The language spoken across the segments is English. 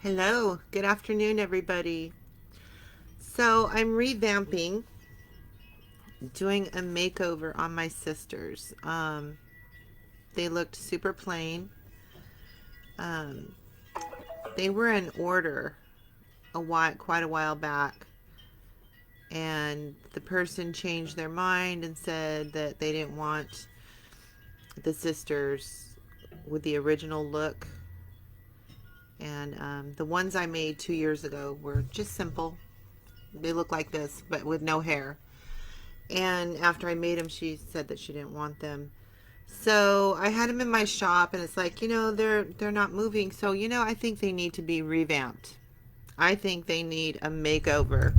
Hello, good afternoon, everybody. So I'm revamping, doing a makeover on my sisters. They looked super plain. Um, they were in order quite a while back, and the person changed their mind and said that they didn't want the sisters with the original look. And the ones I made 2 years ago were just simple. They look like this, but with no hair. And after I made them, she said that she didn't want them. So I had them in my shop, and it's like, they're not moving. So I think they need to be revamped. I think they need a makeover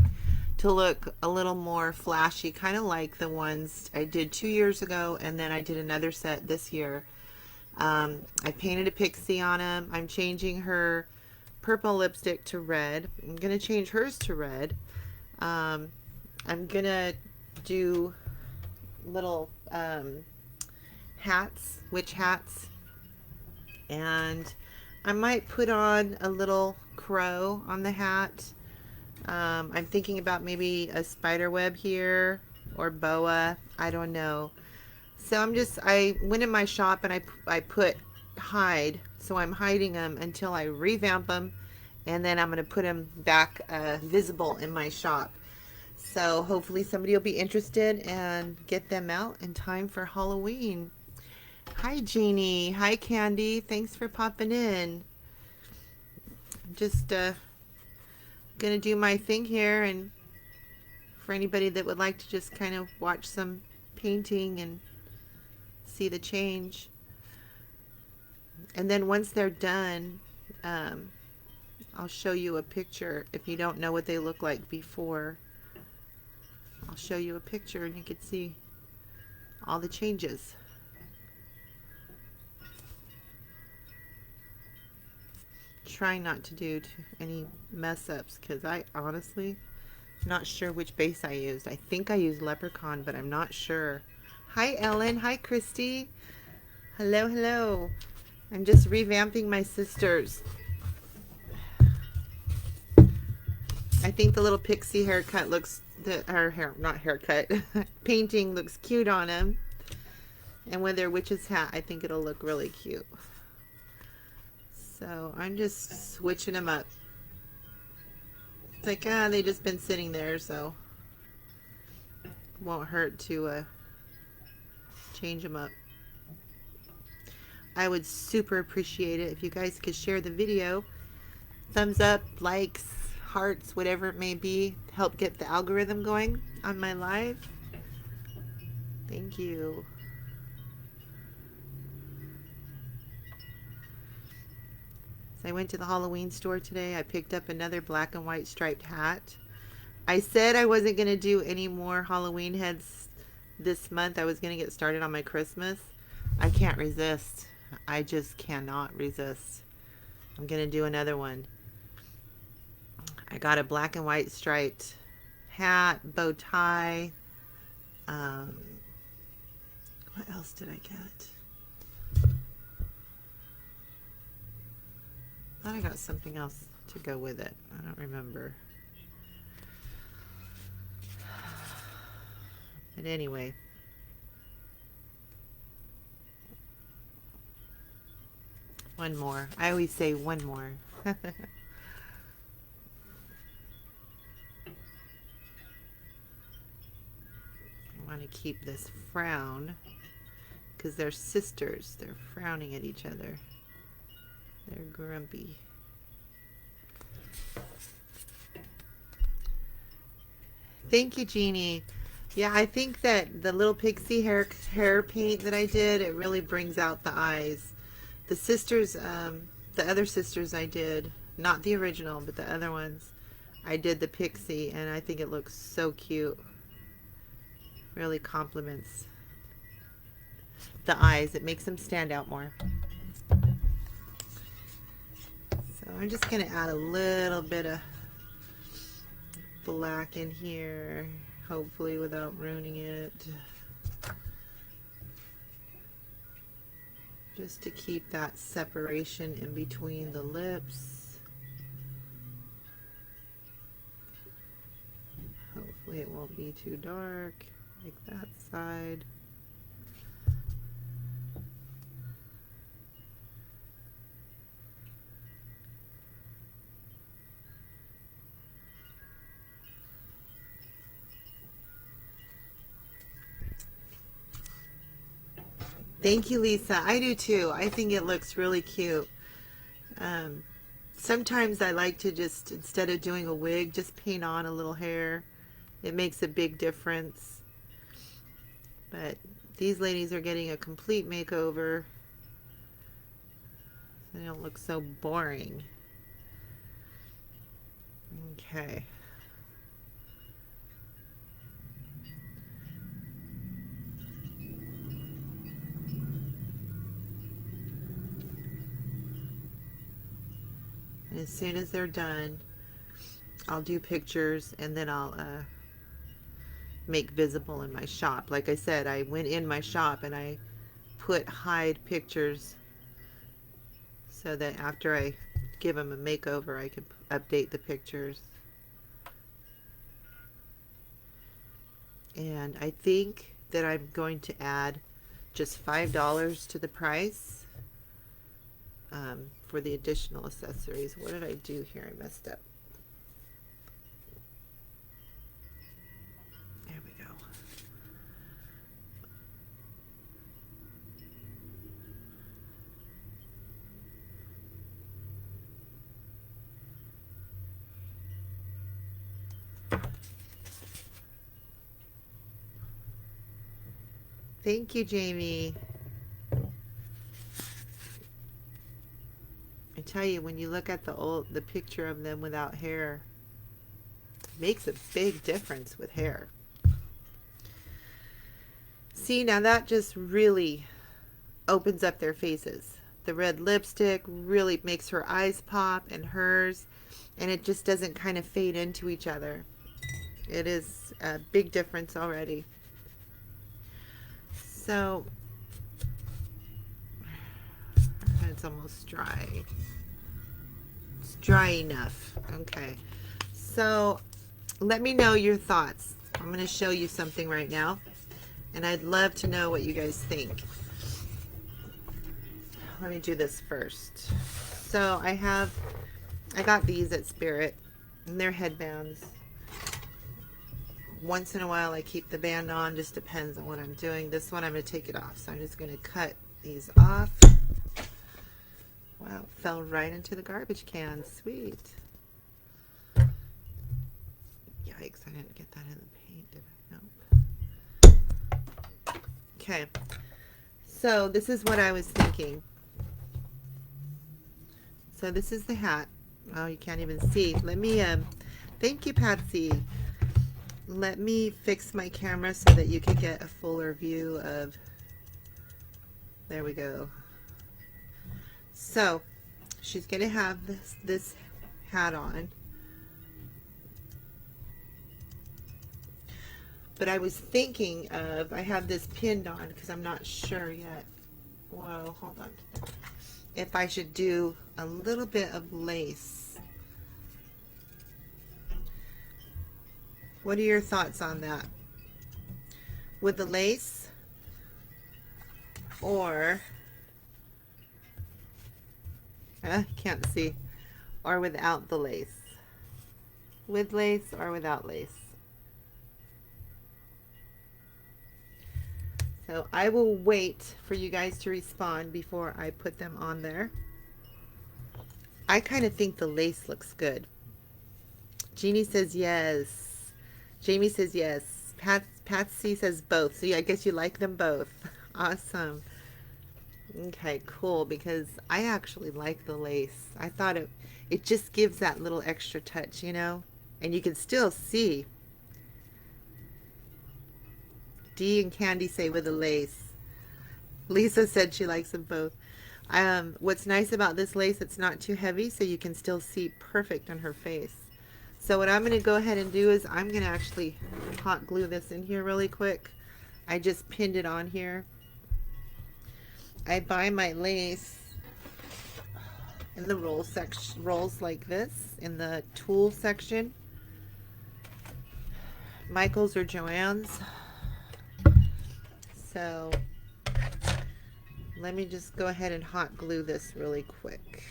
to look a little more flashy, kind of like the ones I did 2 years ago, and then I did another set this year. I painted a pixie on them. I'm changing her purple lipstick to red. I'm gonna change hers to red. Um, I'm gonna do little hats, witch hats, and I might put on a little crow on the hat. I'm thinking about maybe a spider web here or boa. I don't know. So I went in my shop and I put hide. So I'm hiding them until I revamp them, and then I'm going to put them back visible in my shop. So hopefully somebody will be interested and get them out in time for Halloween. Hi, Jeannie. Hi, Candy. Thanks for popping in. Just gonna do my thing here, and for anybody that would like to just kind of watch some painting and see the change. And then once they're done, um, I'll show you a picture. If you don't know what they look like before, I'll show you a picture and you can see all the changes. Try not to do any mess ups, because I honestly not sure which base I used. I think I used Leprechaun, but I'm not sure. Hi, Ellen. Hi, Christy. Hello, hello. I'm just revamping my sisters. I think the little pixie haircut looks, her hair, not haircut, painting looks cute on him. And with their witch's hat, I think it'll look really cute. So I'm just switching them up. It's like, they just been sitting there, so won't hurt to change them up. I would super appreciate it if you guys could share the video. Thumbs up, likes, hearts, whatever it may be. Help get the algorithm going on my live. Thank you. So I went to the Halloween store today. I picked up another black and white striped hat. I said I wasn't going to do any more Halloween heads this month. I was going to get started on my Christmas. I can't resist. I just cannot resist. I'm going to do another one. I got a black and white striped hat, bow tie. What else did I get? I thought I got something else to go with it. I don't remember. But anyway. One more. I always say one more. I want to keep this frown because they're sisters. They're frowning at each other. They're grumpy. Thank you, Jeannie. Yeah, I think that the little pixie hair paint that I did, it really brings out the eyes. The sisters, the other sisters I did, not the original, but the other ones, I did the pixie, and I think it looks so cute. Really compliments the eyes. It makes them stand out more. So I'm just going to add a little bit of black in here, hopefully without ruining it. Just to keep that separation in between the lips. Hopefully it won't be too dark. Like that side. Thank you, Lisa. I do too. I think it looks really cute. Um, Sometimes I like to just, instead of doing a wig, just paint on a little hair. It makes a big difference. But these ladies are getting a complete makeover. They don't look so boring. Okay. And as soon as they're done, I'll do pictures and then I'll make visible in my shop. Like I said, I went in my shop and I put hide pictures so that after I give them a makeover, I can update the pictures. And I think that I'm going to add just $5 to the price for the additional accessories. What did I do here? I messed up. There we go. Thank you, Jamie. I tell you, when you look at the picture of them without hair, it makes a big difference with hair. See, now that just really opens up their faces. The red lipstick really makes her eyes pop and hers, and it just doesn't kind of fade into each other. It is a big difference already. So it's almost dry. It's dry enough. Okay. So let me know your thoughts. I'm going to show you something right now, and I'd love to know what you guys think. Let me do this first. So I got these at Spirit, and they're headbands. Once in a while I keep the band on, just depends on what I'm doing. This one I'm going to take it off, so I'm just going to cut these off. Wow, it fell right into the garbage can. Sweet. Yikes, I didn't get that in the paint, did I? Nope. Okay, so this is what I was thinking. So this is the hat. Oh, you can't even see. Let me, thank you, Patsy. Let me fix my camera so that you can get a fuller view of, there we go. So she's going to have this hat on. But I was thinking of, I have this pinned on because I'm not sure yet. Whoa, hold on. If I should do a little bit of lace. What are your thoughts on that? With the lace or can't see, or without the lace? With lace or without lace? So I will wait for you guys to respond before I put them on there. I kind of think the lace looks good. Jeannie says yes. Jamie says yes. Patsy says both. So yeah, I guess you like them both. Awesome. Okay, cool, because I actually like the lace. I thought it just gives that little extra touch, you know? And you can still see. Dee and Candy say with the lace. Lisa said she likes them both. What's nice about this lace, it's not too heavy, so you can still see perfect on her face. So what I'm going to go ahead and do is I'm going to actually hot glue this in here really quick. I just pinned it on here. I buy my lace in the rolls like this, in the tool section. Michael's or Joann's. So let me just go ahead and hot glue this really quick.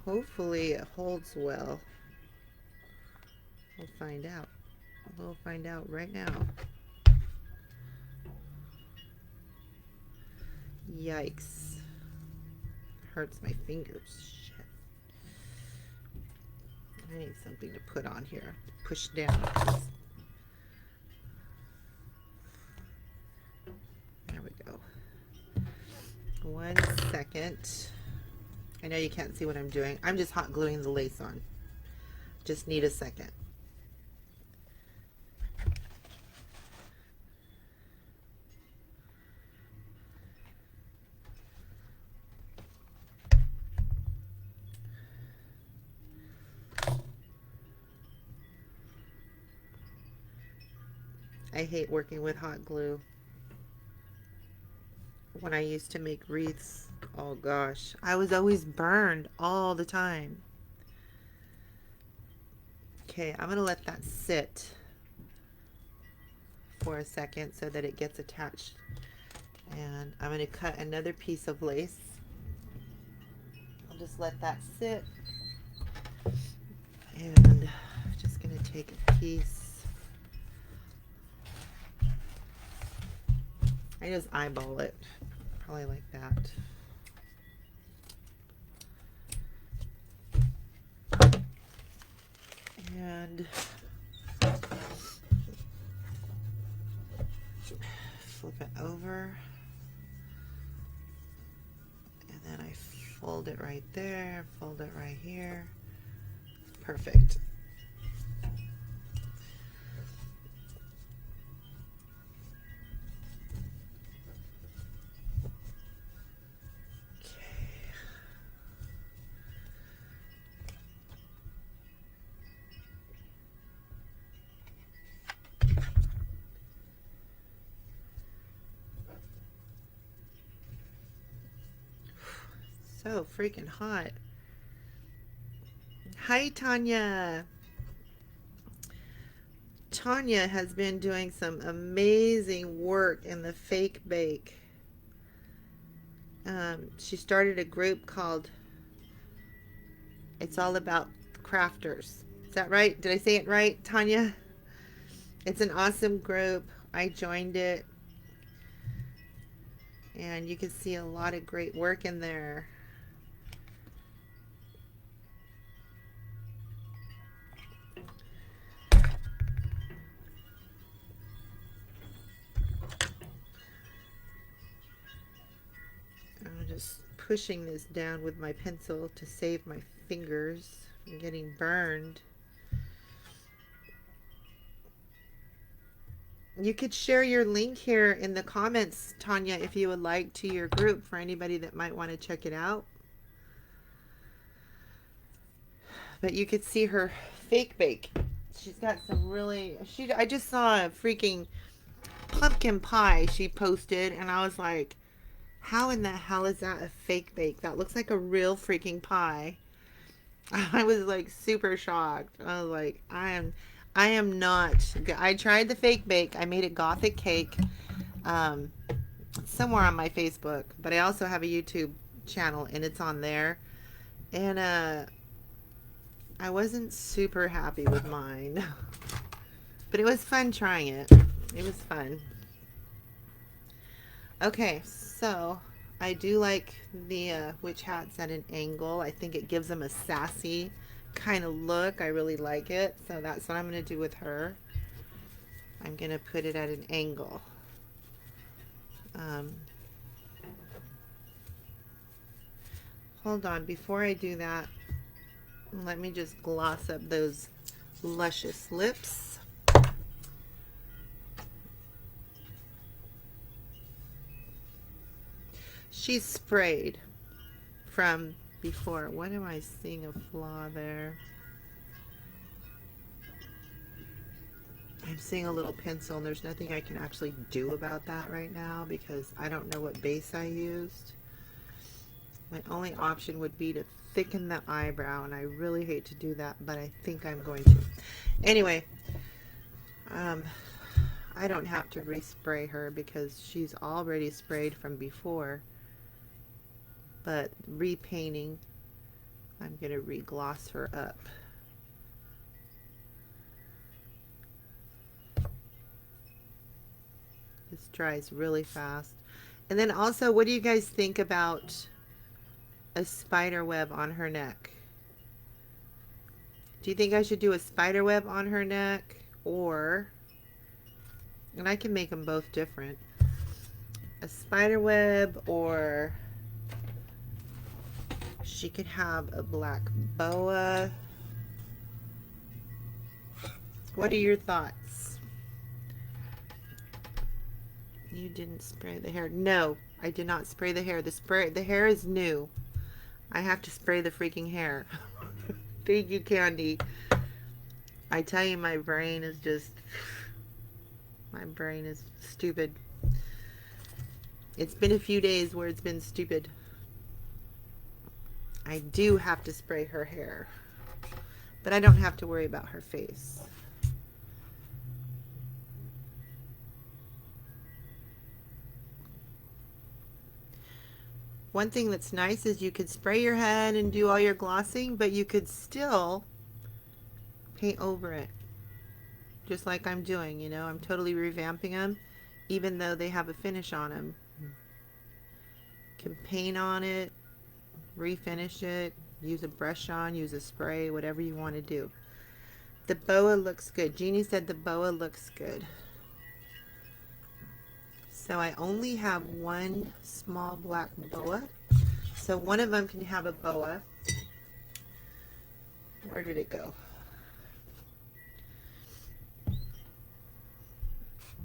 Hopefully it holds well. We'll find out. We'll find out right now. Yikes. Hurts my fingers. Shit. I need something to put on here. Push down. There we go. 1 second. I know you can't see what I'm doing. I'm just hot gluing the lace on. Just need a second. I hate working with hot glue. When I used to make wreaths, oh gosh, I was always burned all the time. Okay, I'm gonna let that sit for a second so that it gets attached. And I'm gonna cut another piece of lace. I'll just let that sit. And I'm just gonna take a piece. I just eyeball it, probably like that. And flip it over. And then I fold it right there, fold it right here. Perfect. So freaking hot. Hi, Tanya. Tanya has been doing some amazing work in the fake bake. She started a group called It's All About Crafters. Is that right? Did I say it right, Tanya? It's an awesome group. I joined it. And you can see a lot of great work in there. I'm just pushing this down with my pencil to save my fingers from getting burned. You could share your link here in the comments, Tanya, if you would like, to your group for anybody that might want to check it out. But you could see her fake bake. She's got some really... I just saw a freaking pumpkin pie she posted, and I was like, how in the hell is that a fake bake? That looks like a real freaking pie. I was like super shocked. I was like, I am not. I tried the fake bake. I made a gothic cake somewhere on my Facebook, but I also have a YouTube channel and it's on there. And I wasn't super happy with mine, but it was fun trying it. It was fun. Okay, so I do like the witch hats at an angle. I think it gives them a sassy kind of look. I really like it. So that's what I'm going to do with her. I'm going to put it at an angle. Hold on. Before I do that, let me just gloss up those luscious lips. She's sprayed from before. What am I seeing a flaw there? I'm seeing a little pencil and there's nothing I can actually do about that right now because I don't know what base I used. My only option would be to thicken the eyebrow, and I really hate to do that, but I think I'm going to. Anyway, Um, I don't have to respray her because she's already sprayed from before. But repainting, I'm going to re-gloss her up. This dries really fast. And then also, what do you guys think about a spider web on her neck? Do you think I should do a spider web on her neck? Or, and I can make them both different, a spider web, or she could have a black boa. What are your thoughts? You didn't spray the hair. No, I did not spray the hair. The hair is new. I have to spray the freaking hair. Thank you, Candy. I tell you, my brain is stupid. It's been a few days where it's been stupid. I do have to spray her hair, but I don't have to worry about her face. One thing that's nice is you could spray your head and do all your glossing, but you could still paint over it. Just like I'm doing, you know. I'm totally revamping them, even though they have a finish on them. Can paint on it, refinish it, use a brush on, use a spray, whatever you want to do. The boa looks good. Jeannie said the boa looks good. So I only have one small black boa. So one of them can have a boa. Where did it go?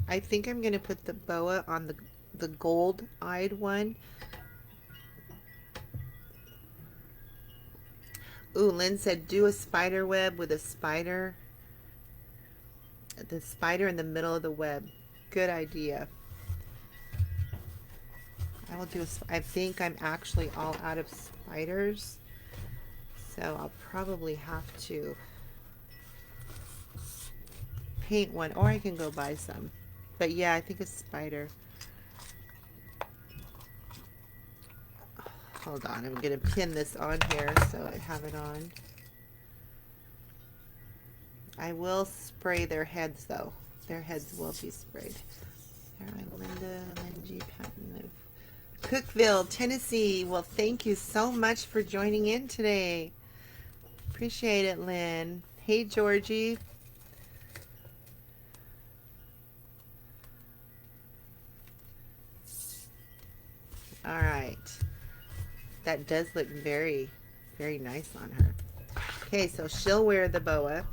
I think I'm going to put the boa on the gold-eyed one. Ooh, Lynn said do a spider web with a spider. The spider in the middle of the web. Good idea. I will do I think I'm actually all out of spiders. So I'll probably have to paint one, or I can go buy some. But yeah, I think a spider. Hold on, I'm going to pin this on here so I have it on. I will spray their heads though. Their heads will be sprayed. Sarah, Linda, Lindsay, Patton, Cookville, Tennessee. Well, thank you so much for joining in today. Appreciate it, Lynn. Hey, Georgie. All right. That does look very, very nice on her. Okay, so she'll wear the boa.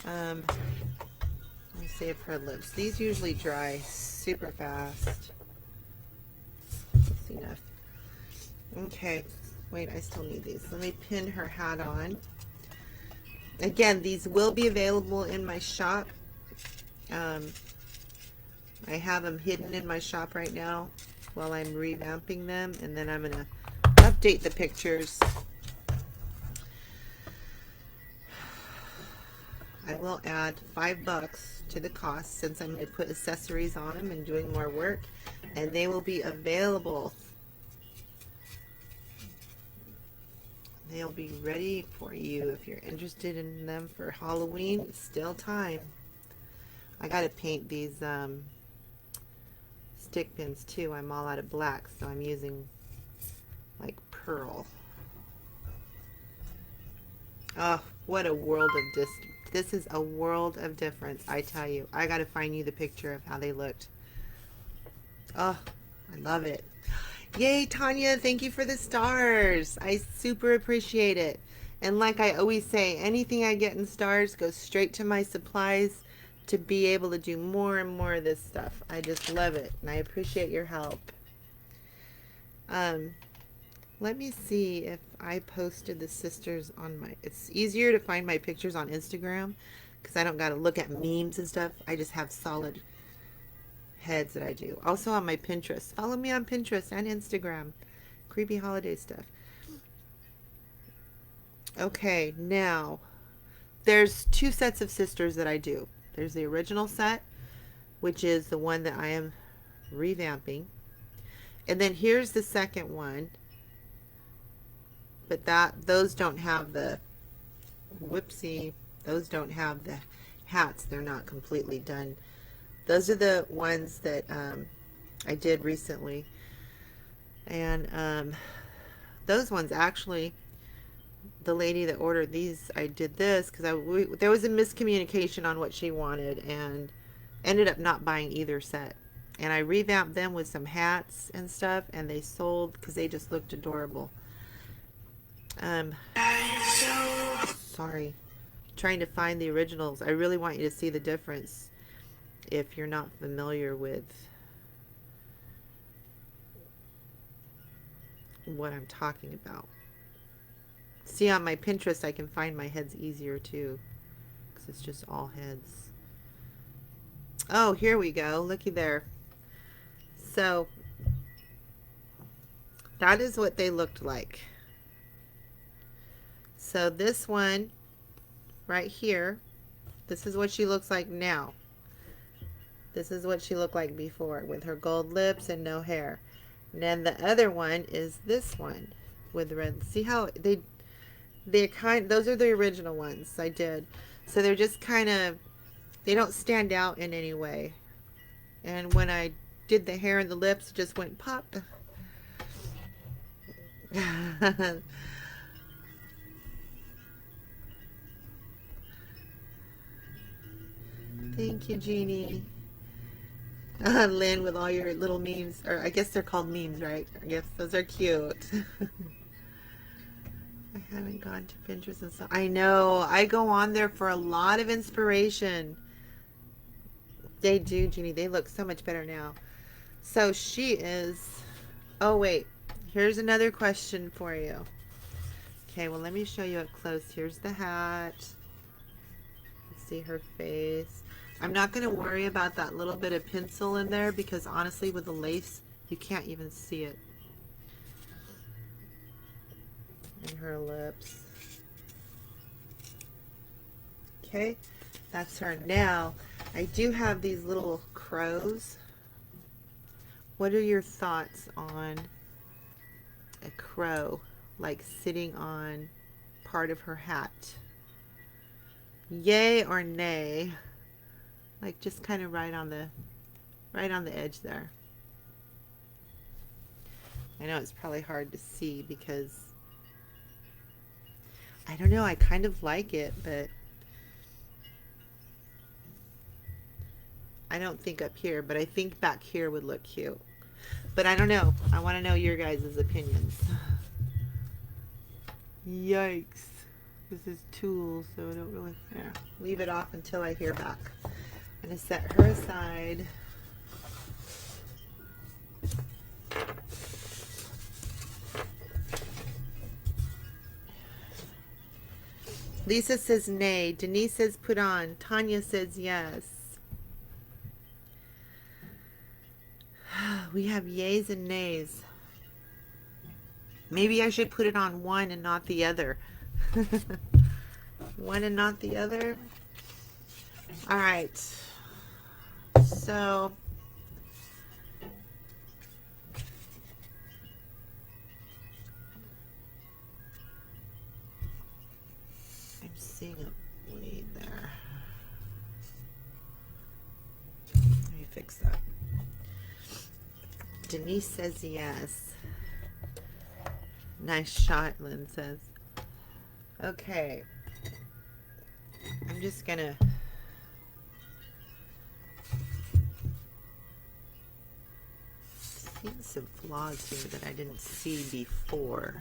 Let me see if her lips. These usually dry super fast. That's enough. Okay. Wait, I still need these. Let me pin her hat on. Again, these will be available in my shop. I have them hidden in my shop right now while I'm revamping them, and then I'm going to update the pictures. I will add $5 to the cost since I'm going to put accessories on them and doing more work, and they will be available. They'll be ready for you if you're interested in them for Halloween. It's still time. I got to paint these stick pins too. I'm all out of black, so I'm using like pearl. Oh, what a world of distance. This is a world of difference, I tell you. I got to find you the picture of how they looked. Oh, I love it. Yay, Tanya, thank you for the stars. I super appreciate it. And like I always say, anything I get in stars goes straight to my supplies to be able to do more and more of this stuff. I just love it, and I appreciate your help. Let me see if I posted the sisters on my... It's easier to find my pictures on Instagram because I don't got to look at memes and stuff. I just have solid heads that I do. Also on my Pinterest. Follow me on Pinterest and Instagram. Creepy holiday stuff. Okay, now there's two sets of sisters that I do. There's the original set, which is the one that I am revamping. And then here's the second one. But those don't have the, whoopsie, those don't have the hats. They're not completely done. Those are the ones that I did recently. And those ones actually, the lady that ordered these, I did this because there was a miscommunication on what she wanted and ended up not buying either set. And I revamped them with some hats and stuff, and they sold because they just looked adorable. Sorry, trying to find the originals. I really want you to see the difference if you're not familiar with what I'm talking about. See, on my Pinterest I can find my heads easier too, because it's just all heads. Oh, here we go. Looky there. So that is what they looked like. So this one right here, this is what she looks like now. This is what she looked like before, with her gold lips and no hair. And then the other one is this one with red. See how those are the original ones I did. So they're just kind of, they don't stand out in any way. And when I did the hair and the lips, it just went pop. Thank you, Jeannie. Lynn, with all your little memes, or I guess they're called memes, right? I guess those are cute. I haven't gone to Pinterest and stuff. I know. I go on there for a lot of inspiration. They do, Jeannie. They look so much better now. So she is... Oh, wait. Here's another question for you. Okay, well, let me show you up close. Here's the hat. See her face. I'm not going to worry about that little bit of pencil in there because honestly with the lace you can't even see it. And her lips. Okay, that's her. Now I do have these little crows. What are your thoughts on a crow like sitting on part of her hat? Yay or nay? Like just kind of right on the edge there. I know it's probably hard to see because I don't know, I kind of like it, but I don't think up here, but I think back here would look cute. But I don't know. I want to know your guys' opinions. Yikes. This is tools, so I don't really... Yeah, leave it off until I hear back. I'm going to set her aside. Lisa says nay. Denise says put on. Tanya says yes. We have yays and nays. Maybe I should put it on one and not the other. One and not the other. All right. So I'm seeing a bleed there. Let me fix that. Denise says yes. Nice shot, Lynn says. Okay. I'm just gonna see some flaws here that I didn't see before.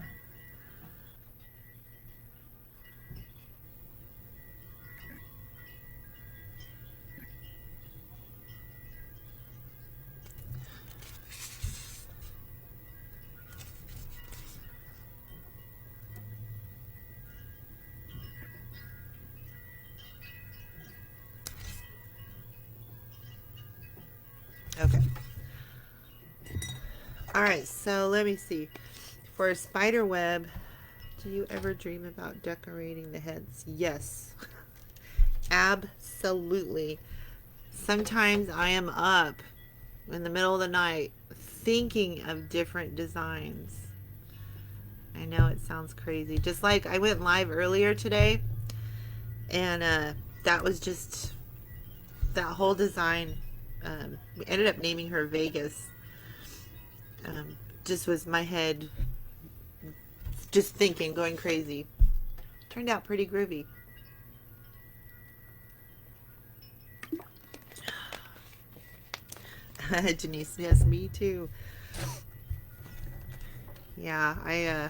Okay. All right, so let me see. For a spider web, do you ever dream about decorating the heads? Yes. Absolutely. Sometimes I am up in the middle of the night thinking of different designs. I know it sounds crazy. Just like I went live earlier today, and that was just that whole design. We ended up naming her Vegas. Just was my head just thinking, going crazy. Turned out pretty groovy. Denise, yes, me too. Yeah,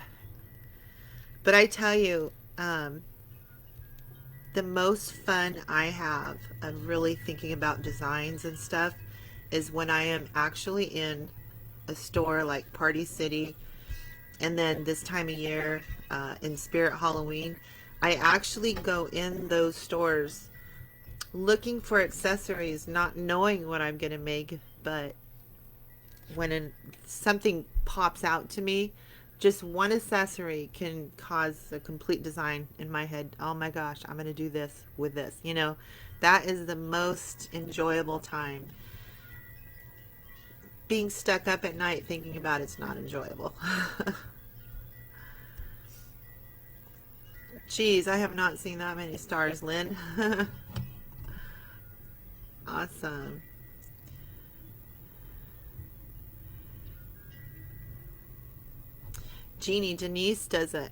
but I tell you, the most fun I have of really thinking about designs and stuff is when I am actually in a store like Party City, and then this time of year, in Spirit Halloween, I actually go in those stores looking for accessories, not knowing what I'm going to make, but something pops out to me, just one accessory can cause a complete design in my head. Oh my gosh, I'm going to do this with this. That is the most enjoyable time. Being stuck up at night thinking about it's not enjoyable. Geez, I have not seen that many stars, Lynn. Awesome. Jeannie, Denise does a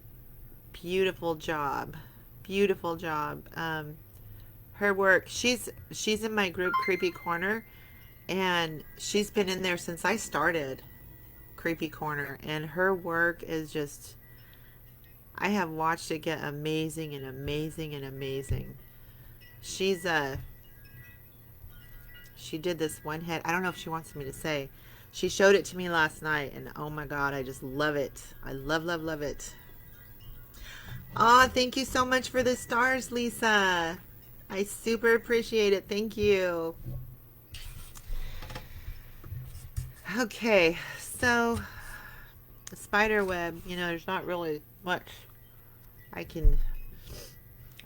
beautiful job. Beautiful job. Her work, she's in my group Creepy Corner, and she's been in there since I started Creepy Corner, and her work is just, I have watched it get amazing and amazing and amazing. She did this one head. I don't know if she wants me to say. She showed it to me last night, and oh my god, I just love it. I love, love, love it. Oh, thank you so much for the stars, Lisa. I super appreciate it. Thank you. Okay, so the spider web, there's not really much I can.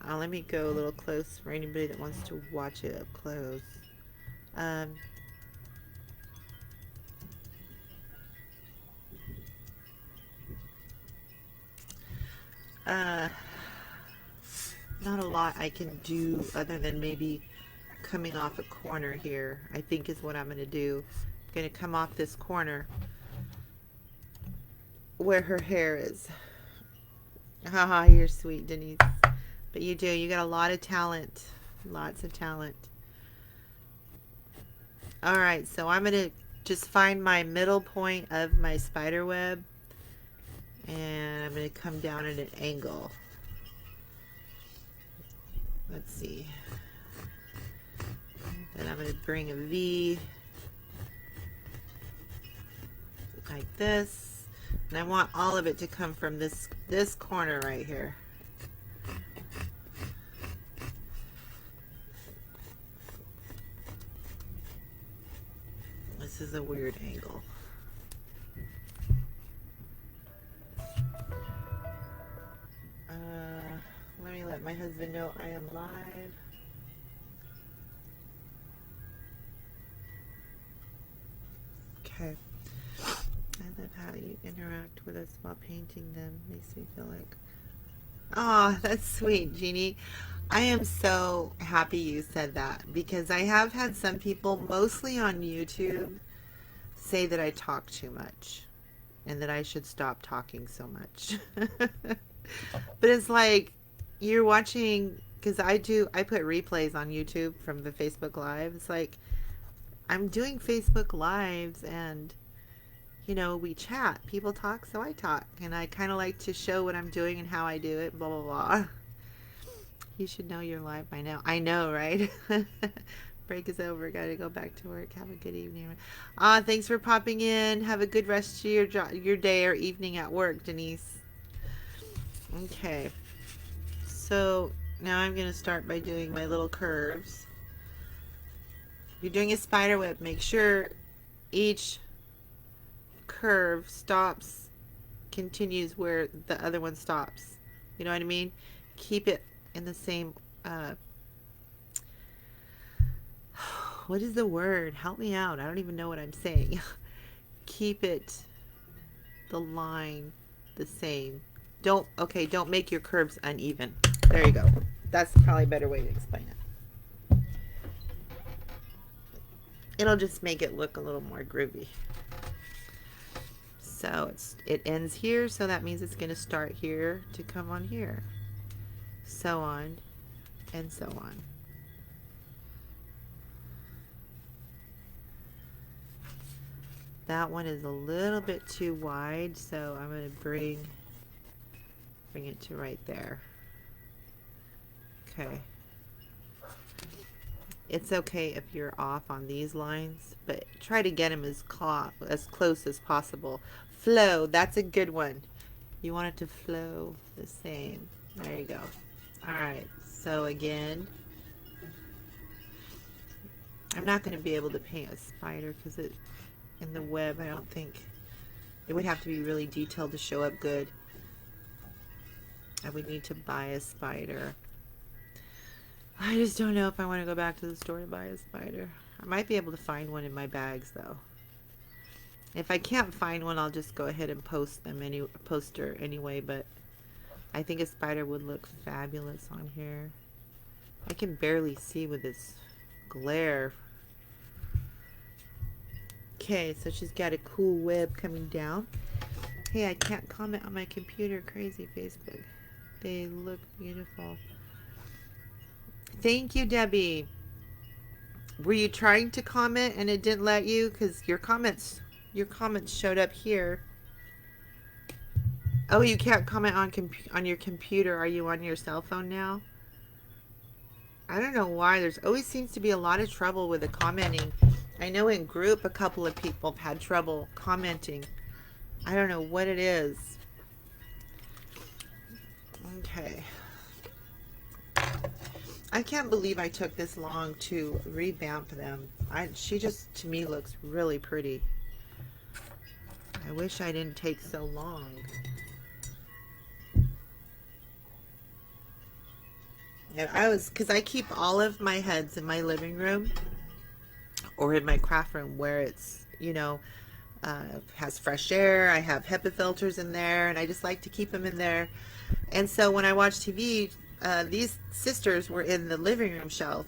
Let me go a little close for anybody that wants to watch it up close. Not a lot I can do other than maybe coming off a corner here, I think is what I'm going to do. I'm going to come off this corner where her hair is. Haha, you're sweet, Denise. But you do. You got a lot of talent. Lots of talent. Alright, so I'm going to just find my middle point of my spider web, and I'm going to come down at an angle. Let's see. Then I'm going to bring a V like this, and I want all of it to come from this corner right here. This is a weird angle. Let me let my husband know I am live. Okay. I love how you interact with us while painting them. Makes me feel like... Oh, that's sweet, Jeannie. I am so happy you said that, because I have had some people, mostly on YouTube, say that I talk too much and that I should stop talking so much. But it's like, you're watching, because I put replays on YouTube from the Facebook Live. It's like, I'm doing Facebook Lives, and we chat. People talk, so I talk. And I kind of like to show what I'm doing and how I do it, blah, blah, blah. You should know you're live by now. I know, right? Break is over. Got to go back to work. Have a good evening. Thanks for popping in. Have a good rest of your day or evening at work, Denise. Okay. So now I'm going to start by doing my little curves. If you're doing a spider web, make sure each curve continues where the other one stops. You know what I mean? Keep it in the same what is the word? Help me out. I don't even know what I'm saying. Keep it, the line, the same. Don't make your curves uneven. There you go. That's probably a better way to explain it. It'll just make it look a little more groovy. So it ends here, so that means it's going to start here to come on here. So on and so on. That one is a little bit too wide, so I'm going to bring it to right there. Okay. It's okay if you're off on these lines, but try to get them as close as possible. Flow, that's a good one. You want it to flow the same. There you go. All right, so again, I'm not going to be able to paint a spider because in the web, I don't think it would have to be really detailed to show up good. I would need to buy a spider. I just don't know if I want to go back to the store to buy a spider. I might be able to find one in my bags though. If I can't find one, I'll just go ahead and post her anyway, but I think a spider would look fabulous on here. I can barely see with this glare. Okay, so she's got a cool web coming down. Hey, I can't comment on my computer. Crazy Facebook. They look beautiful. Thank you, Debbie. Were you trying to comment and it didn't let you? Because your comments showed up here. Oh, you can't comment on your computer. Are you on your cell phone now? I don't know why. There's always seems to be a lot of trouble with the commenting. I know in group a couple of people have had trouble commenting. I don't know what it is. Okay. I can't believe I took this long to revamp them. She just, to me, looks really pretty. I wish I didn't take so long. And because I keep all of my heads in my living room or in my craft room where it's, has fresh air. I have HEPA filters in there, and I just like to keep them in there. And so when I watch TV, these sisters were in the living room shelf,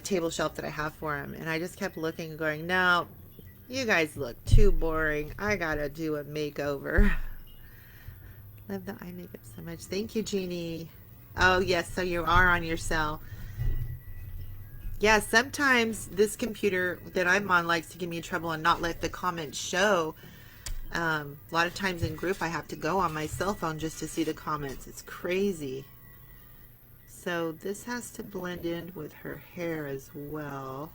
table shelf that I have for them, and I just kept looking and going, no, you guys look too boring. I gotta do a makeover. Love the eye makeup so much. Thank you, Jeannie. Oh, yes, so you are on your cell. Yeah, sometimes this computer that I'm on likes to give me trouble and not let the comments show. A lot of times in group I have to go on my cell phone just to see the comments. It's crazy. So this has to blend in with her hair as well.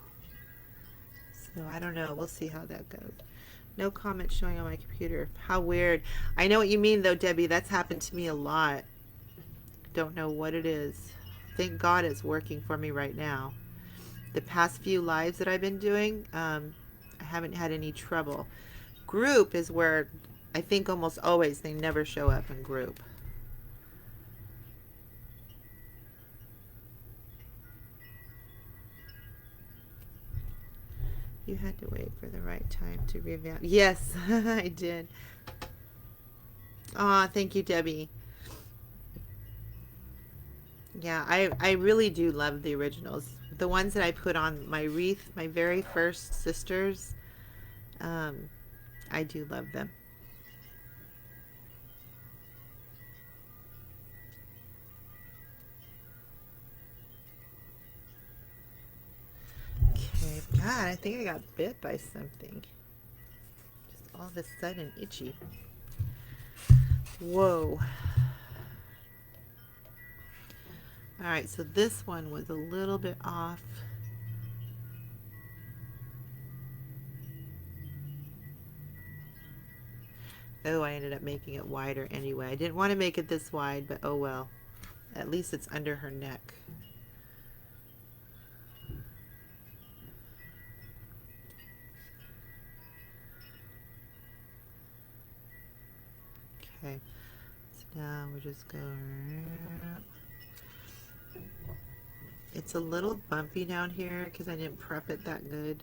So I don't know. We'll see how that goes. No comments showing on my computer. How weird. I know what you mean though, Debbie. That's happened to me a lot. Don't know what it is. Thank God it's working for me right now. The past few lives that I've been doing, I haven't had any trouble. Group is where I think almost always they never show up in group. You had to wait for the right time to revamp. Yes, I did. Aw, thank you, Debbie. Yeah, I really do love the originals. The ones that I put on my wreath, my very first sisters, I do love them. Okay, God, I think I got bit by something. Just all of a sudden itchy. Whoa. Alright, so this one was a little bit off. Oh, I ended up making it wider anyway. I didn't want to make it this wide, but oh well. At least it's under her neck. Okay, so now we're just going. It's a little bumpy down here because I didn't prep it that good.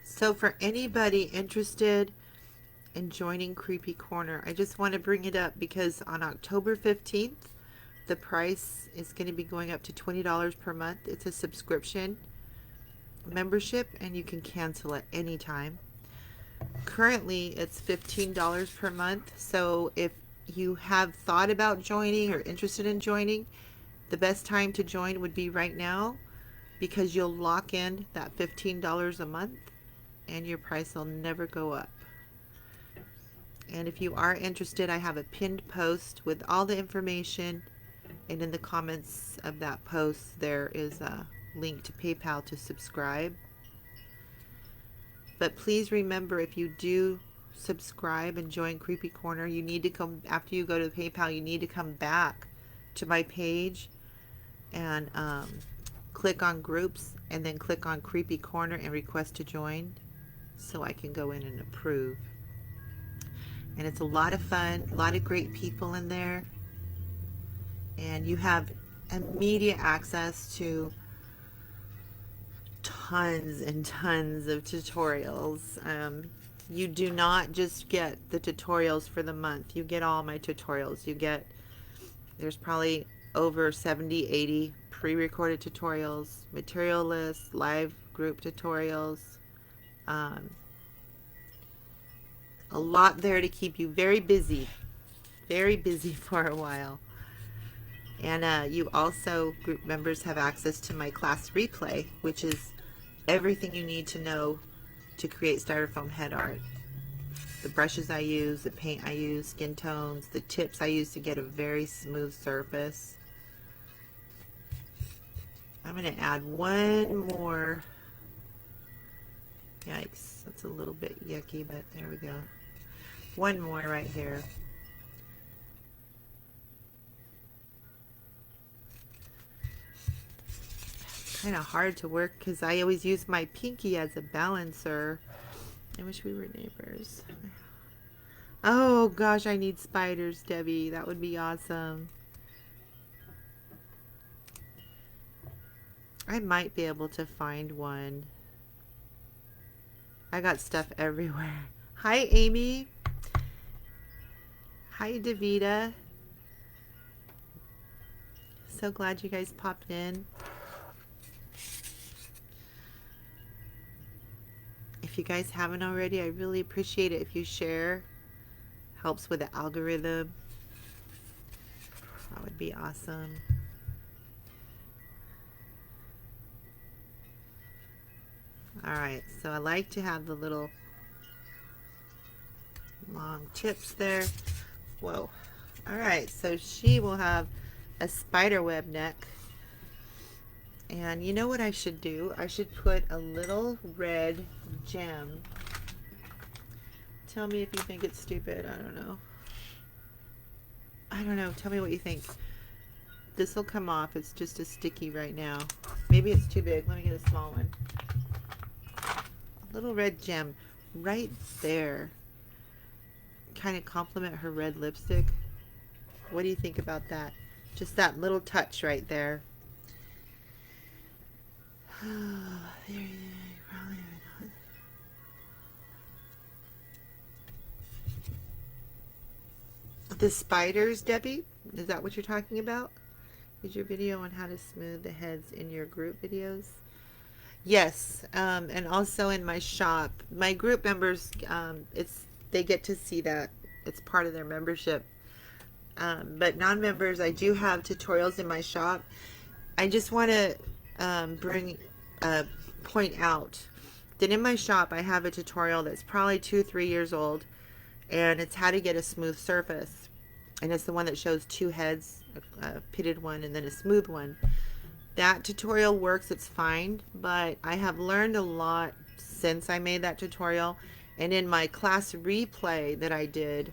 So for anybody interested in joining Creepy Corner, I just want to bring it up because on October 15th, the price is going to be going up to $20 per month. It's a subscription membership and you can cancel at any time. Currently, it's $15 per month. So if you have thought about joining or interested in joining, the best time to join would be right now because you'll lock in that $15 a month and your price will never go up. And if you are interested, I have a pinned post with all the information, and in the comments of that post there is a link to PayPal to subscribe. But please remember, if you do subscribe and join Creepy Corner, you need to come, after you go to the PayPal, you need to come back to my page and click on groups and then click on Creepy Corner and request to join so I can go in and approve. And it's a lot of fun, a lot of great people in there, and you have immediate access to tons and tons of tutorials. You do not just get the tutorials for the month. You get all my tutorials. There's probably over 70, 80 pre-recorded tutorials, material lists, live group tutorials. A lot there to keep you very busy for a while. And you also, group members, have access to my class replay, which is everything you need to know to create styrofoam head art. The brushes I use, the paint I use, skin tones, the tips I use to get a very smooth surface. I'm going to add one more. Yikes, that's a little bit yucky, but there we go. One more right here. Kind of hard to work because I always use my pinky as a balancer. I wish we were neighbors. Oh gosh, I need spiders, Debbie. That would be awesome. I might be able to find one. I got stuff everywhere. Hi, Amy. Hi, Davita. So glad you guys popped in. If you guys haven't already, I really appreciate it if you share. Helps with the algorithm. That would be awesome. Alright, so I like to have the little long tips there. Whoa. Alright, so she will have a spider web neck. And you know what I should do? I should put a little red gem. Tell me if you think it's stupid. I don't know. I don't know. Tell me what you think. This will come off. It's just a sticky right now. Maybe it's too big. Let me get a small one. A little red gem right there. Kind of complement her red lipstick. What do you think about that? Just that little touch right there. The spiders, Debbie? Is that what you're talking about? Is your video on how to smooth the heads in your group videos? Yes, and also in my shop. My group members, they get to see that. It's part of their membership. But non-members, I do have tutorials in my shop. I just want to point out that in my shop I have a tutorial that's probably 2-3 years old, and it's how to get a smooth surface, and it's the one that shows two heads, a pitted one and then a smooth one. That tutorial works, it's fine, but I have learned a lot since I made that tutorial. And in my class replay that I did,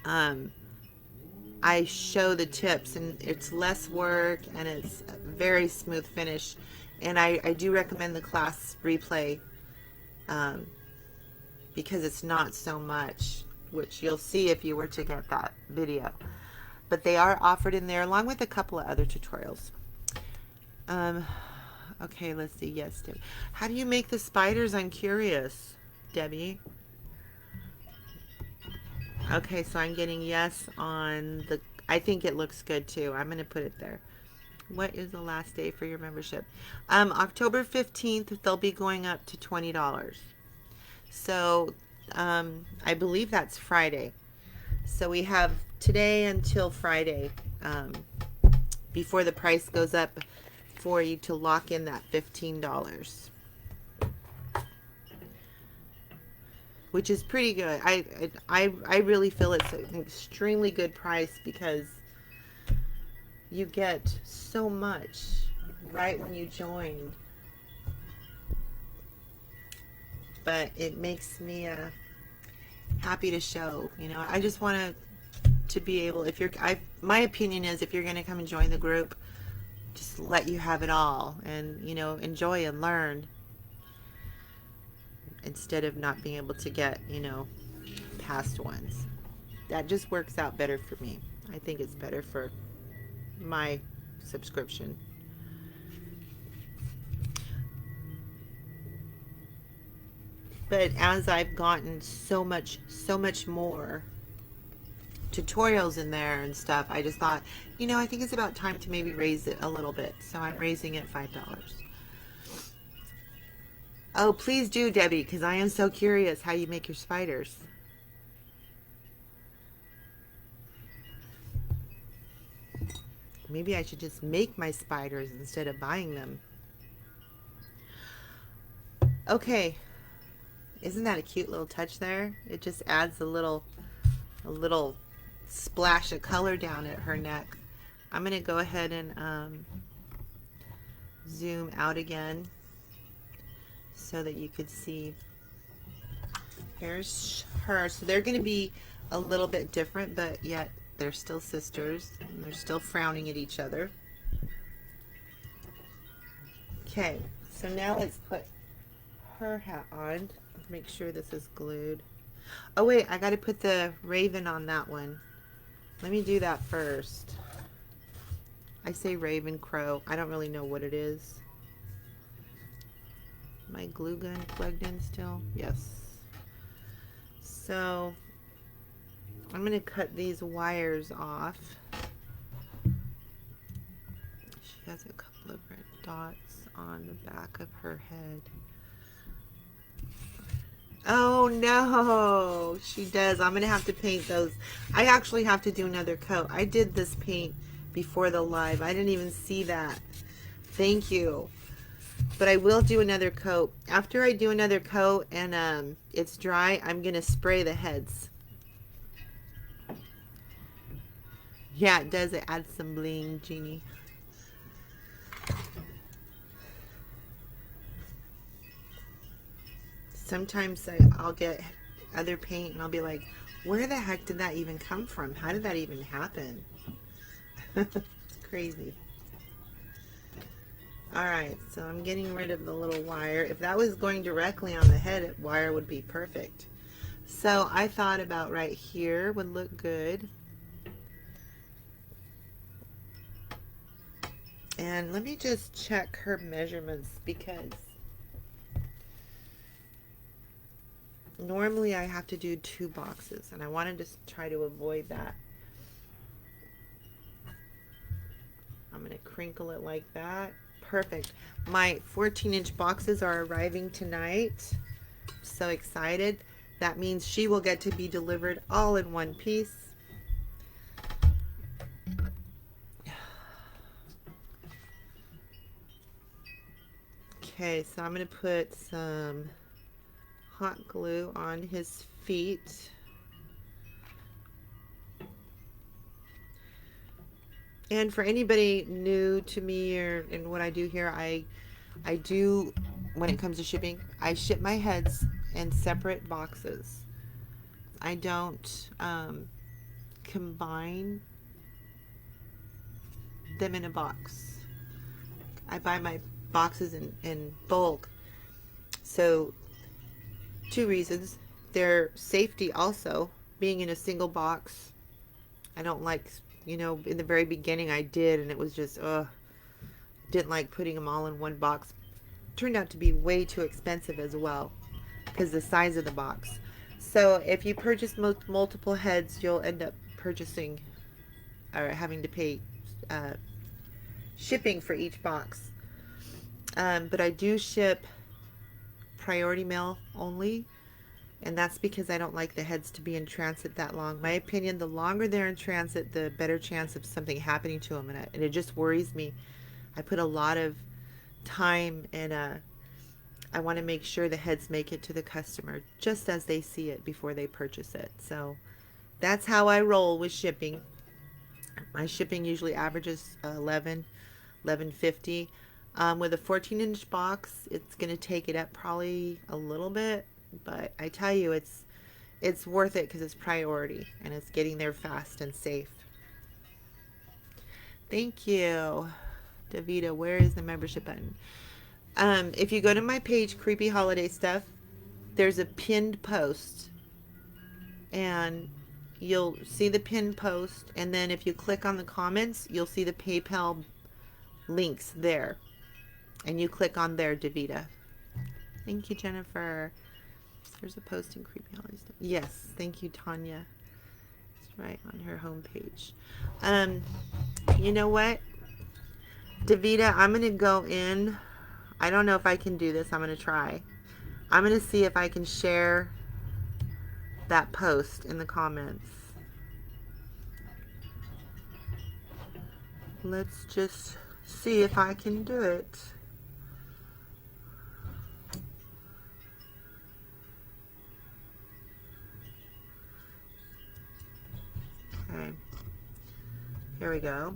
I show the tips, and it's less work and it's a very smooth finish. And I do recommend the class replay because it's not so much, which you'll see if you were to get that video. But they are offered in there along with a couple of other tutorials. Okay, let's see. Yes, Debbie. How do you make the spiders? I'm curious, Debbie. Okay, so I'm getting yes on the, I think it looks good too. I'm going to put it there. What is the last day for your membership? October 15th, they'll be going up to $20. So, I believe that's Friday. So we have today until Friday, before the price goes up for you to lock in that $15. Which is pretty good. I really feel it's an extremely good price because you get so much right when you join. But it makes me happy to show. You know, I just want to be able, if you're, my opinion is if you're going to come and join the group, just let you have it all and, you know, enjoy and learn, instead of not being able to get, you know, past ones. That just works out better for me. I think it's better for my subscription. But as I've gotten so much more tutorials in there and stuff, I just thought, you know, I think it's about time to maybe raise it a little bit. So I'm raising it $5. Oh, please do, Debbie, because I am so curious how you make your spiders. Maybe I should just make my spiders instead of buying them. Okay. Isn't that a cute little touch there? It just adds a little splash of color down at her neck. I'm going to go ahead and zoom out again so that you could see. Here's her. So they're going to be a little bit different, but yet they're still sisters, and they're still frowning at each other. Okay, so now let's put her hat on. Make sure this is glued. Oh wait, I got to put the raven on that one. Let me do that first. I say raven crow. I don't really know what it is. My glue gun plugged in still? Yes. So I'm going to cut these wires off. She has a couple of red dots on the back of her head. Oh no, she does. I'm going to have to paint those. I actually have to do another coat. I did this paint before the live. I didn't even see that. Thank you. But I will do another coat. After I do another coat and it's dry, I'm going to spray the heads. Yeah, it does. It adds some bling, Jeannie. Sometimes I'll get other paint and I'll be like, where the heck did that even come from? How did that even happen? It's crazy. Alright, so I'm getting rid of the little wire. If that was going directly on the head, wire would be perfect. So I thought about right here would look good. And let me just check her measurements because normally I have to do 2 boxes and I wanted to try to avoid that. I'm going to crinkle it like that. Perfect. My 14-inch boxes are arriving tonight. So excited. That means she will get to be delivered all in one piece. Okay, so I'm going to put some hot glue on his feet. And for anybody new to me or in what I do here, I do, when it comes to shipping, I ship my heads in separate boxes. I don't combine them in a box. I buy my boxes in bulk. So, two reasons. Their safety also, being in a single box. I don't like, in the very beginning I did, and it was just, didn't like putting them all in one box. Turned out to be way too expensive as well because the size of the box. So if you purchase multiple heads, you'll end up purchasing or having to pay uh, shipping for each box. But I do ship priority mail only, and that's because I don't like the heads to be in transit that long. My opinion, the longer they're in transit, the better chance of something happening to them, and it just worries me. I put a lot of time and I want to make sure the heads make it to the customer just as they see it before they purchase it. So that's how I roll with shipping. My shipping usually averages 11.50. With a 14-inch box, it's going to take it up probably a little bit, but I tell you, it's worth it because it's priority and it's getting there fast and safe. Thank you, Davita. Where is the membership button? If you go to my page, Creepy Holiday Stuff, there's a pinned post, and you'll see the pinned post, and then if you click on the comments, you'll see the PayPal links there, and you click on there, Davita. Thank you, Jennifer. There's a post in Creepy Holiday Stuff. Yes, thank you, Tanya. It's right on her homepage. You know what, Davita, I'm gonna go in. I don't know if I can do this. I'm going to try. I'm going to see if I can share that post in the comments. Let's just see if I can do it. Okay. Here we go.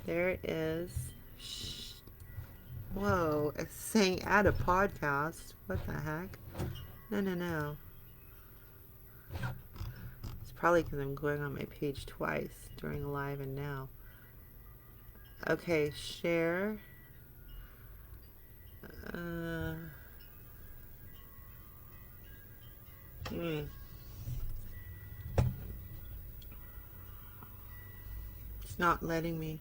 There it is. Whoa, it's saying add a podcast. What the heck? No. It's probably because I'm going on my page twice during a live and now. Okay, share. It's not letting me.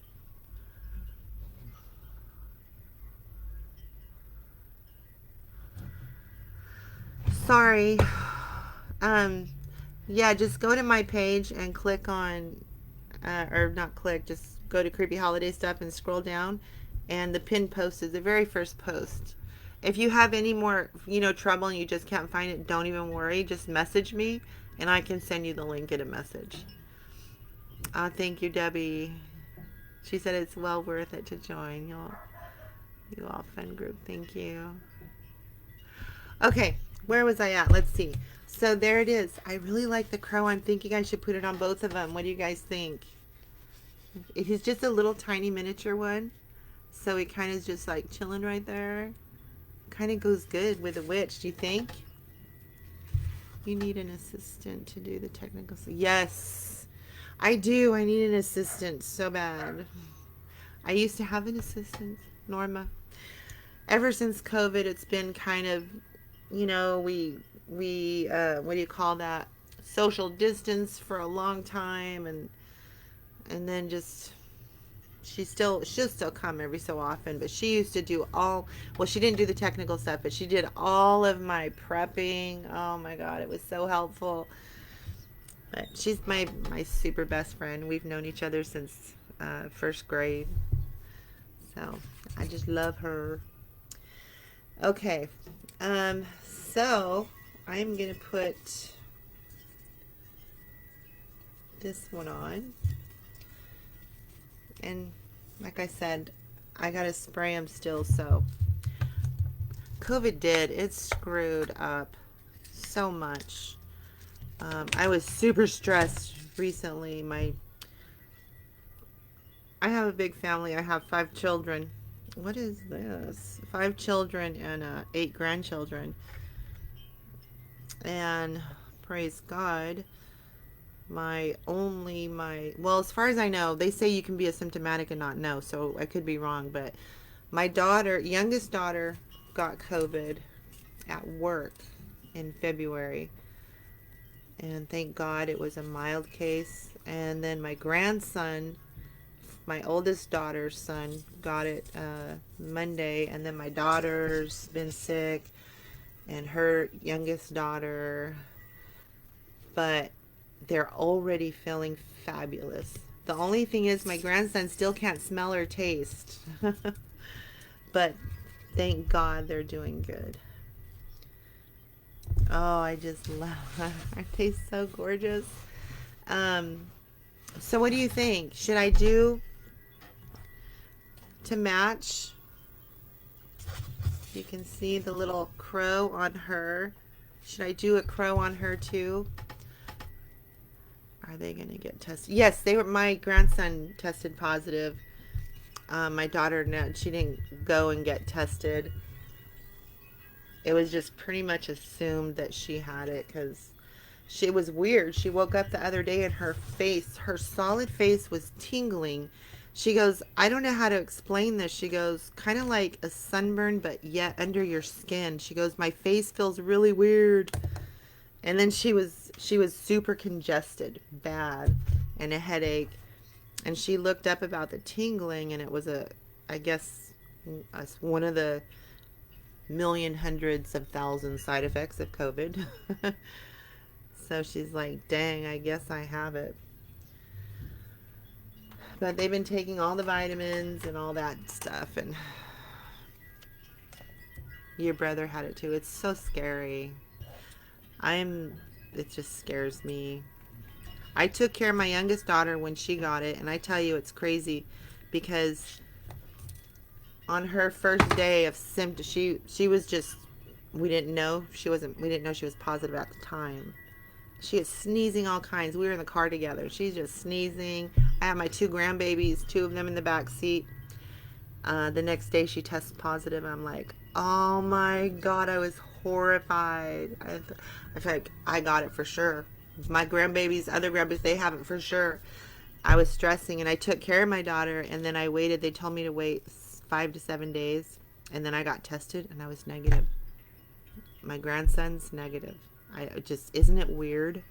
Sorry. Yeah, just go to my page and click on, or not click, just go to Creepy Holiday Stuff and scroll down, and the pinned post is the very first post. If you have any more, trouble and you just can't find it, don't even worry. Just message me, and I can send you the link in a message. Thank you, Debbie. She said it's well worth it to join. You all fun group. Thank you. Okay. Where was I at? Let's see. So there it is. I really like the crow. I'm thinking I should put it on both of them. What do you guys think? It is just a little tiny miniature one. So it kind of is just like chilling right there. Kind of goes good with a witch. Do you think? You need an assistant to do the technical stuff. Yes, I do. I need an assistant so bad. I used to have an assistant, Norma. Ever since COVID, it's been kind of, we what do you call that? Social distance for a long time, and then just she'll still come every so often, but she used to do she didn't do the technical stuff, but she did all of my prepping. Oh my God, it was so helpful. But she's my super best friend. We've known each other since first grade, so I just love her. Okay, so I'm gonna put this one on, and like I said, I gotta spray them still. So COVID it screwed up so much. I was super stressed recently. I have a big family. I have 5 children. What is this? 5 children and 8 grandchildren. And praise God, well, as far as I know, they say you can be asymptomatic and not know, so I could be wrong, but my youngest daughter, got COVID at work in February, and thank God it was a mild case. And then my grandson, my oldest daughter's son, got it Monday, and then my daughter's been sick, and her youngest daughter, but they're already feeling fabulous. The only thing is my grandson still can't smell or taste. But thank God they're doing good. Oh, I just love Aren't they so gorgeous? So what do you think? Should I do to match? You can see the little crow on her. Should I do a crow on her too? Are they going to get tested? Yes, they were. My grandson tested positive. My daughter, no, she didn't go and get tested. It was just pretty much assumed that she had it because she was weird. She woke up the other day and her solid face was tingling. She goes, I don't know how to explain this. She goes, kind of like a sunburn, but yet under your skin. She goes, my face feels really weird. And then she was super congested, bad, and a headache. And she looked up about the tingling, and it was I guess, one of the million, hundreds of thousands side effects of COVID. So she's like, dang, I guess I have it. But they've been taking all the vitamins and all that stuff, and your brother had it too. It's so scary. It just scares me. I took care of my youngest daughter when she got it, and I tell you, it's crazy because on her first day of symptoms, she was just, we didn't know she was positive at the time. She was sneezing all kinds. We were in the car together. She's just sneezing. I have my 2 grandbabies, 2 of them in the back seat. The next day she tested positive, and I'm like, oh my God, I was horrified. I feel like I got it for sure. My other grandbabies, they have it for sure. I was stressing, and I took care of my daughter, and then I waited. They told me to wait 5 to 7 days, and then I got tested, and I was negative. My grandson's negative. Isn't it weird?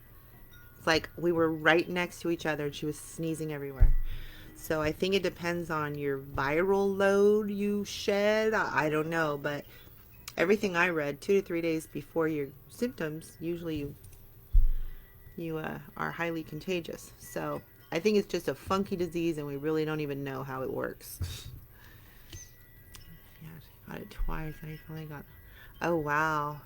It's like we were right next to each other, and she was sneezing everywhere. So I think it depends on your viral load you shed. I don't know, but everything I read, 2 to 3 days before your symptoms, usually you are highly contagious. So I think it's just a funky disease, and we really don't even know how it works. Yeah, I got it twice. I finally got. Oh wow.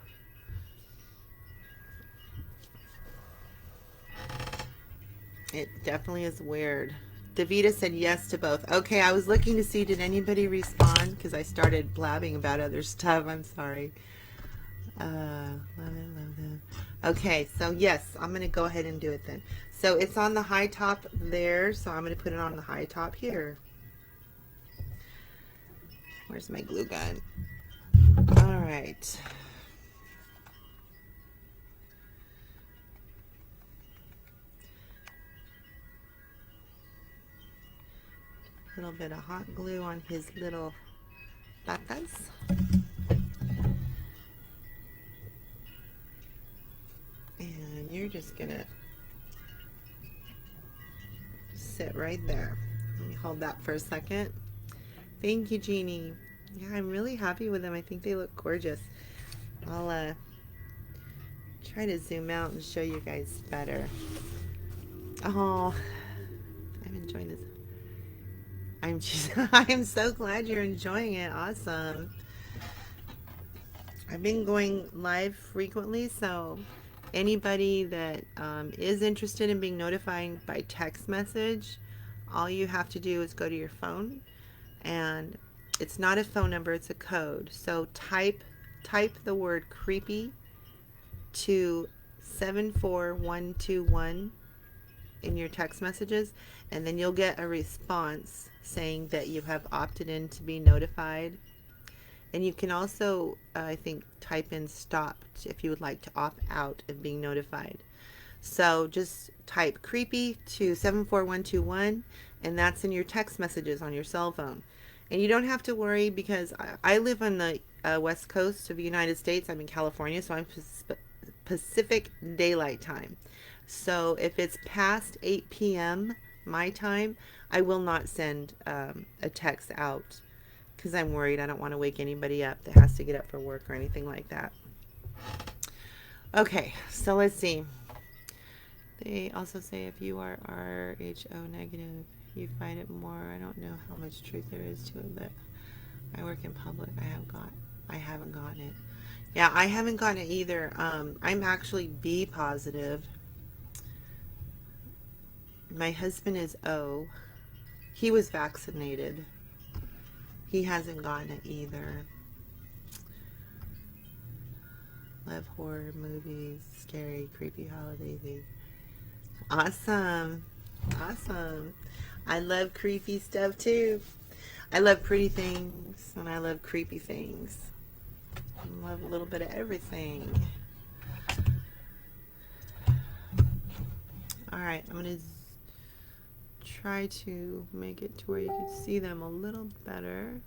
It definitely is weird. Davita said yes to both. Okay, I was looking to see, did anybody respond? Because I started blabbing about other stuff. I'm sorry. Love it. Okay, so yes, I'm going to go ahead and do it then. So it's on the high top there, so I'm going to put it on the high top here. Where's my glue gun? All right. A little bit of hot glue on his little patas. And you're just gonna sit right there. Let me hold that for a second. Thank you, Jeannie. Yeah, I'm really happy with them. I think they look gorgeous. I'll try to zoom out and show you guys better. Oh, I'm enjoying this. I'm so glad you're enjoying it. Awesome. I've been going live frequently, so anybody that is interested in being notified by text message, all you have to do is go to your phone, and it's not a phone number, it's a code. So type the word creepy to 74121, in your text messages, and then you'll get a response saying that you have opted in to be notified. And you can also, I think, type in stopped if you would like to opt out of being notified. So just type creepy to 74121, and that's in your text messages on your cell phone. And you don't have to worry because I live on the west coast of the United States. I'm in California, so I'm Pacific Daylight Time. So if it's past 8 p.m. my time, I will not send a text out because I'm worried. I don't want to wake anybody up that has to get up for work or anything like that. Okay, so let's see. They also say if you are Rho negative, you find it more. I don't know how much truth there is to it, but I work in public. I haven't gotten it. Yeah, I haven't gotten it either. I'm actually B positive. My husband is O. He was vaccinated. He hasn't gotten it either. Love horror movies, scary, creepy holidays. Awesome. Awesome. I love creepy stuff too. I love pretty things and I love creepy things. I love a little bit of everything. Alright, I'm going to try to make it to where you can see them a little better.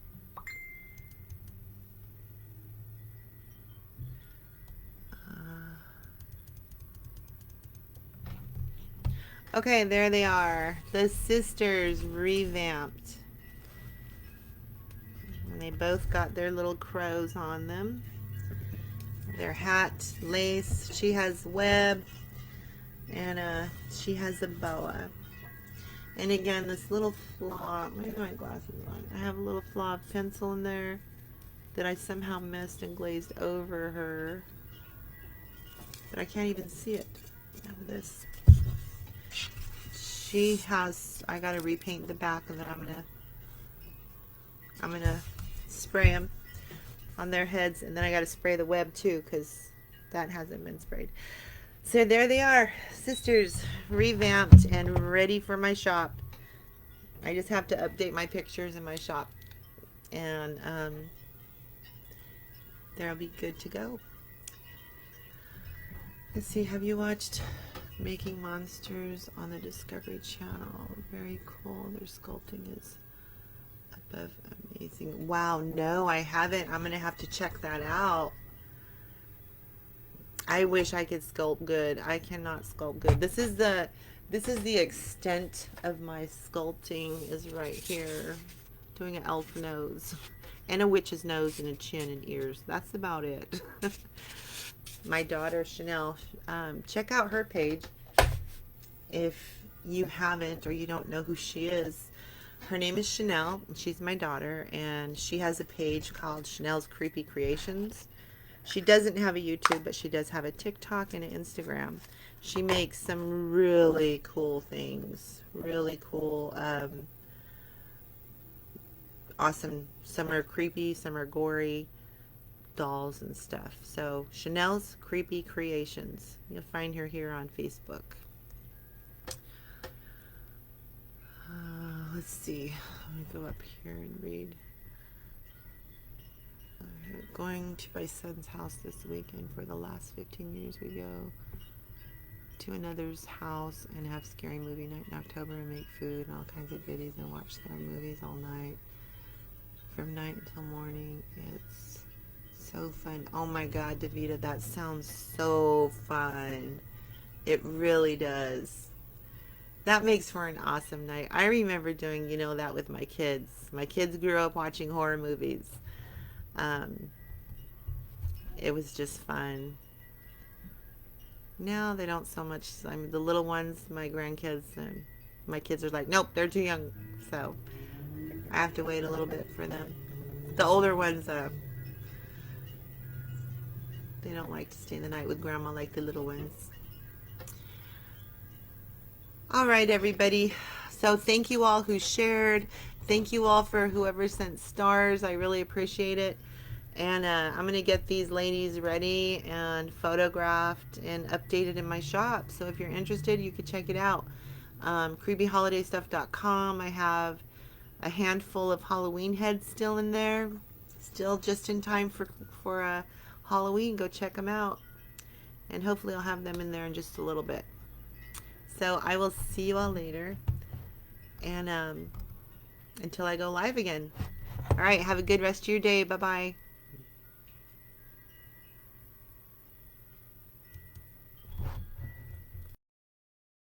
Okay, there they are. The sisters revamped. And they both got their little crows on them. Their hat, lace. She has web. And she has a boa. And again, this little flaw. Why do I have my glasses on? I have a little flaw of pencil in there that I somehow missed and glazed over her. But I can't even see it. Look at this. She has, I gotta repaint the back, and then I'm gonna spray them on their heads, and then I gotta spray the web too, because that hasn't been sprayed. So there they are, sisters, revamped and ready for my shop. I just have to update my pictures in my shop, and they'll be good to go. Let's see, have you watched Making Monsters on the Discovery Channel? Very cool. Their sculpting is above amazing. Wow, no, I haven't. I'm gonna have to check that out. I wish I could sculpt good. I cannot sculpt good. This is the extent of my sculpting is right here. Doing an elf nose and a witch's nose and a chin and ears. That's about it. My daughter Chanel, check out her page if you haven't or you don't know who she is. Her name is Chanel. She's my daughter, and she has a page called Chanel's Creepy Creations. She doesn't have a YouTube, but she does have a TikTok and an Instagram. She makes some really cool things. Really cool, awesome. Some are creepy, some are gory dolls and stuff. So Chanel's Creepy Creations. You'll find her here on Facebook. Let's see. Let me go up here and read. Going to my son's house this weekend. For the last 15 years we go to another's house and have scary movie night in October and make food and all kinds of goodies and watch scary movies all night from night until morning. It's so fun. Oh my god, Davita, that sounds so fun. It really does. That makes for an awesome night. I remember doing, that with my kids. My kids grew up watching horror movies. It was just fun. Now they don't so much. I mean, the little ones, my grandkids, and my kids are like, nope, they're too young. So I have to wait a little bit for them. The older ones, they don't like to stay the night with grandma like the little ones. All right, everybody. So thank you all who shared. Thank you all for whoever sent stars. I really appreciate it. And I'm going to get these ladies ready and photographed and updated in my shop. So if you're interested, you can check it out. creepyholidaystuff.com. I have a handful of Halloween heads still in there. Still just in time for Halloween. Go check them out. And hopefully I'll have them in there in just a little bit. So I will see you all later. And until I go live again. All right, have a good rest of your day. Bye-bye.